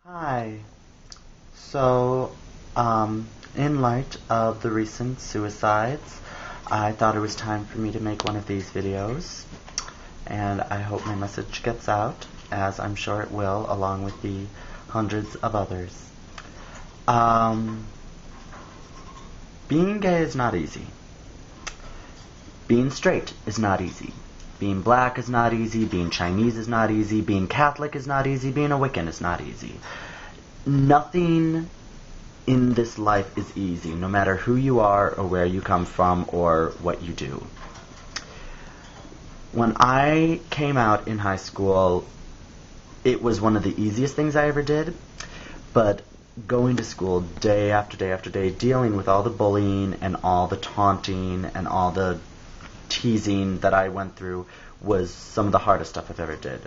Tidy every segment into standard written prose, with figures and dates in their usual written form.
Hi. So, in light of the recent suicides, I thought it was time for me to make one of these videos, and I hope my message gets out, as I'm sure it will, along with the hundreds of others. Um, Being gay is not easy. Being straight is not easy. Being black is not easy. Being Chinese is not easy. Being Catholic is not easy. Being a Wiccan is not easy. Nothing in this life is easy, no matter who you are or where you come from or what you do. When I came out in high school, it was one of the easiest things I ever did, but going to school day after day after day, dealing with all the bullying and all the taunting and all the teasing that I went through was some of the hardest stuff I've ever did.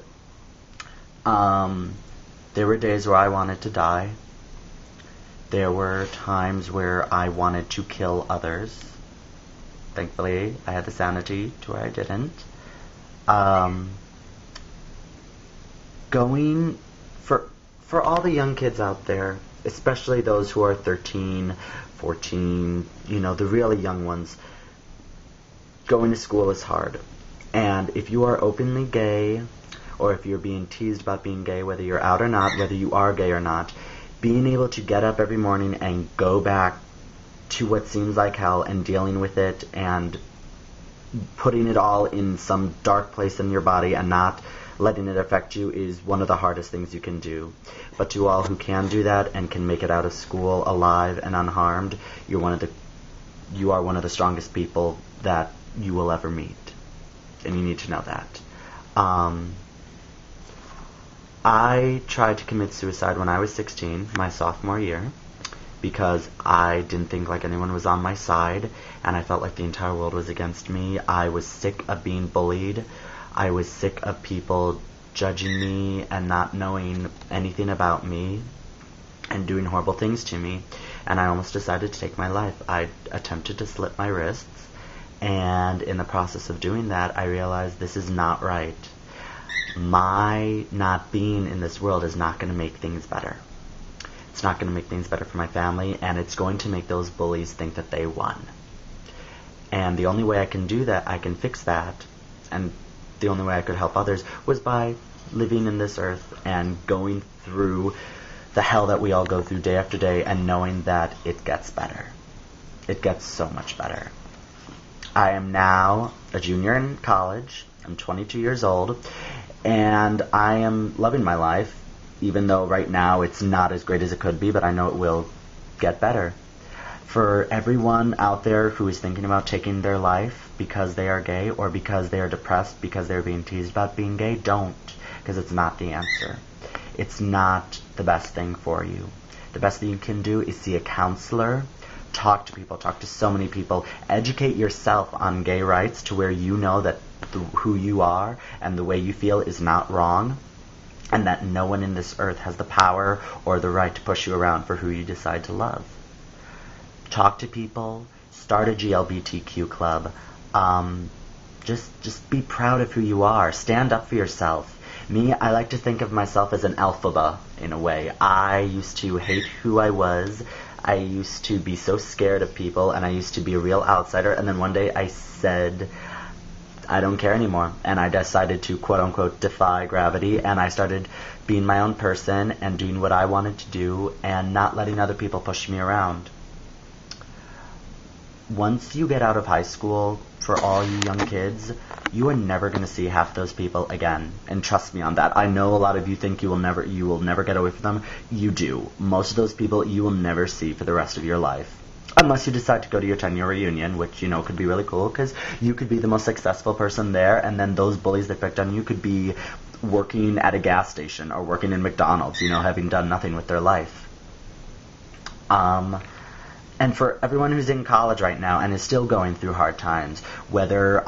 There were days where I wanted to die. There were times where I wanted to kill others. Thankfully, I had the sanity to where I didn't. Going for all the young kids out there, especially those who are 13, 14, the really young ones, going to school is hard. And if you are openly gay, or if you're being teased about being gay, whether you're out or not, whether you are gay or not, being able to get up every morning and go back to what seems like hell and dealing with it and putting it all in some dark place in your body and not letting it affect you is one of the hardest things you can do. But to all who can do that and can make it out of school alive and unharmed, you are one of the strongest people that you will ever meet. And you need to know that. I tried to commit suicide when I was 16, my sophomore year, because I didn't think like anyone was on my side, and I felt like the entire world was against me. I was sick of being bullied. I was sick of people judging me and not knowing anything about me and doing horrible things to me, and I almost decided to take my life. I attempted to slit my wrists, and in the process of doing that, I realized this is not right. My not being in this world is not going to make things better. It's not going to make things better for my family, and it's going to make those bullies think that they won. And the only way I can do that, I can fix that, and the only way I could help others was by living in this earth and going through the hell that we all go through day after day and knowing that it gets better. It gets so much better. I am now a junior in college. I'm 22 years old, and I am loving my life, even though right now it's not as great as it could be, but I know it will get better. For everyone out there who is thinking about taking their life because they are gay or because they are depressed because they're being teased about being gay, don't, because it's not the answer. It's not the best thing for you. The best thing you can do is see a counselor, talk to people, talk to so many people, educate yourself on gay rights to where you know that who you are and the way you feel is not wrong, and that no one in this earth has the power or the right to push you around for who you decide to love. Talk to people, start a GLBTQ club, just be proud of who you are, stand up for yourself. Me, I like to think of myself as an alphaba in a way. I used to hate who I was. I used to be so scared of people, and I used to be a real outsider, and then one day I said, I don't care anymore, and I decided to quote-unquote defy gravity, and I started being my own person and doing what I wanted to do and not letting other people push me around. Once you get out of high school, for all you young kids, you are never going to see half those people again, and trust me on that. I know a lot of you think you will never get away from them. You do. Most of those people you will never see for the rest of your life. Unless you decide to go to your 10-year reunion, which, could be really cool, because you could be the most successful person there, and then those bullies that picked on you could be working at a gas station or working in McDonald's, having done nothing with their life. And for everyone who's in college right now and is still going through hard times, whether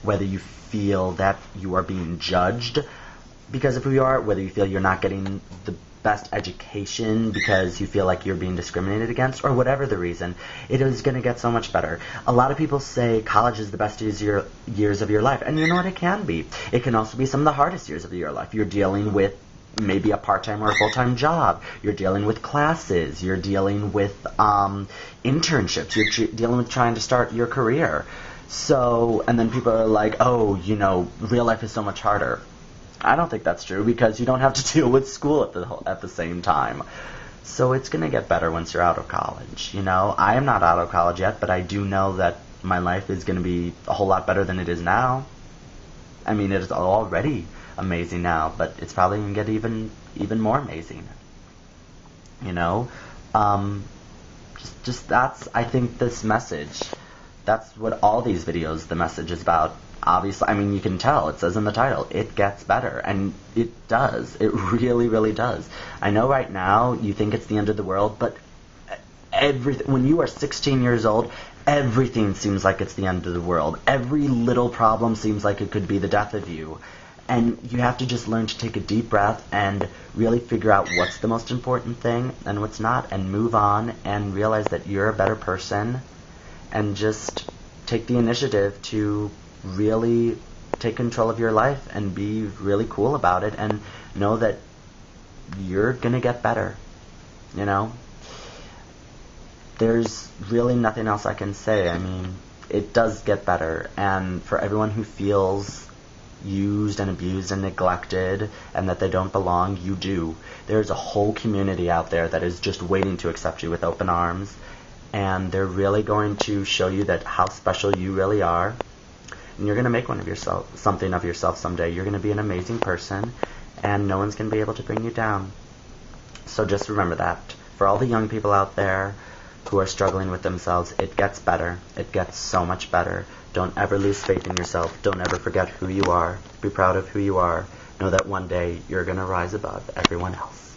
you feel that you are being judged because of who you are, whether you feel you're not getting the best education because you feel like you're being discriminated against, or whatever the reason, it is going to get so much better. A lot of people say college is the best years of your life, and you know what, it can be. It can also be some of the hardest years of your life. You're dealing with maybe a part-time or a full-time job. You're dealing with classes. You're dealing with internships. You're dealing with trying to start your career. So, and then people are like, oh, you know, real life is so much harder. I don't think that's true because you don't have to deal with school at the same time. So it's going to get better once you're out of college. You know, I am not out of college yet, but I do know that my life is going to be a whole lot better than it is now. I mean, it is already amazing now, but it's probably going to get even more amazing. You know, just that's, I think, this message. That's what all these videos, the message is about. Obviously, I mean, you can tell, it says in the title, it gets better, and it does. It really, really does. I know right now you think it's the end of the world, but when you are 16 years old, everything seems like it's the end of the world. Every little problem seems like it could be the death of you. And you have to just learn to take a deep breath and really figure out what's the most important thing and what's not, and move on and realize that you're a better person, and just take the initiative to really take control of your life and be really cool about it, and know that you're gonna get better. You know? There's really nothing else I can say. I mean, it does get better, and for everyone who feels used and abused and neglected and that they don't belong, you do. There's a whole community out there that is just waiting to accept you with open arms, and they're really going to show you that how special you really are, and you're going to make something of yourself someday. You're going to be an amazing person, and no one's going to be able to bring you down. So just remember that. For all the young people out there who are struggling with themselves, it gets better. It gets so much better. Don't ever lose faith in yourself. Don't ever forget who you are. Be proud of who you are. Know that one day you're going to rise above everyone else.